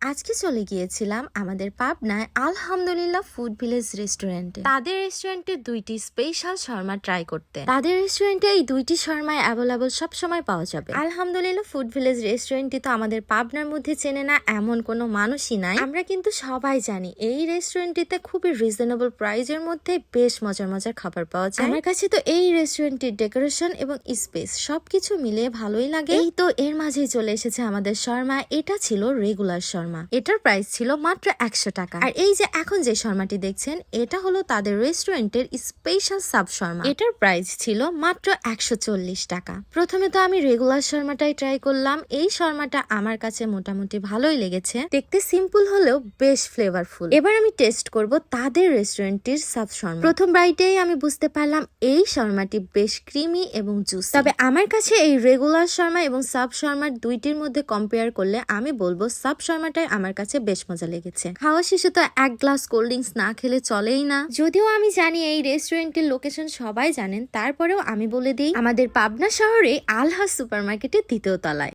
আজকে চলে গিয়েছিলাম আমাদের পাবনায় আলহামদুলিল্লাহ ফুড ভিলেজ রেস্টুরেন্টে। তাদের রেস্টুরেন্টে দুইটি স্পেশাল শর্মা ট্রাই করতে। তাদের রেস্টুরেন্টে এই দুইটি শর্মায় অ্যাভেলেবল সব সময় পাওয়া যাবে। আলহামদুলিল্লাহ ফুড ভিলেজ রেস্টুরেন্টটি তো আমাদের পাবনার মধ্যে চেনে না এমন কোনো মানুষই নাই। আমরা কিন্তু সবাই জানি এই রেস্টুরেন্টটিতে খুবই রিজনেবল প্রাইজের মধ্যে বেশ মজার মজার খাবার পাওয়া যায়। আমার কাছে তো এই রেস্টুরেন্টের ডেকোরেশন এবং স্পেস সবকিছু মিলিয়ে ভালোই লাগে। এই তো এর মাঝেই চলে এসেছে আমাদের শর্মা। এটা ছিল রেগুলার শর্মা, এটার প্রাইস ছিল মাত্র 100 টাকা। আর এই যে এখন যে শর্মাটি দেখছেন এটা হলো তাদের রেস্টুরেন্টের স্পেশাল সাব শর্মা, এটার প্রাইস ছিল মাত্র 140 টাকা। প্রথমে তো আমি রেগুলার শর্মাটাই ট্রাই করলাম। এই শর্মাটা আমার কাছে মোটামুটি ভালোই লেগেছে, দেখতে সিম্পল হলেও বেশ ফ্লেভারফুল। এবার আমি টেস্ট করব তাদের রেস্টুরেন্টের সাব শর্মা। প্রথম বাইটেই আমি বুঝতে পারলাম এই শর্মাটি বেশ ক্রিমি এবং জুসি। তবে আমার কাছে এই রেগুলার শর্মা এবং সাব শর্মার দুইটির মধ্যে কম্পেয়ার করলে আমি বলবো সাব শর্মাটাই আমার কাছে বেশ মজা লেগেছে। খাওয়া শেষে তো এক গ্লাস কোল্ড ড্রিঙ্কস না খেলে চলেই না। যদিও আমি জানি এই রেস্টুরেন্টের লোকেশন সবাই জানেন, তারপরেও আমি বলে দিই আমাদের পাবনা শহরে আলহাজ সুপার মার্কেটের দ্বিতীয় তলায়।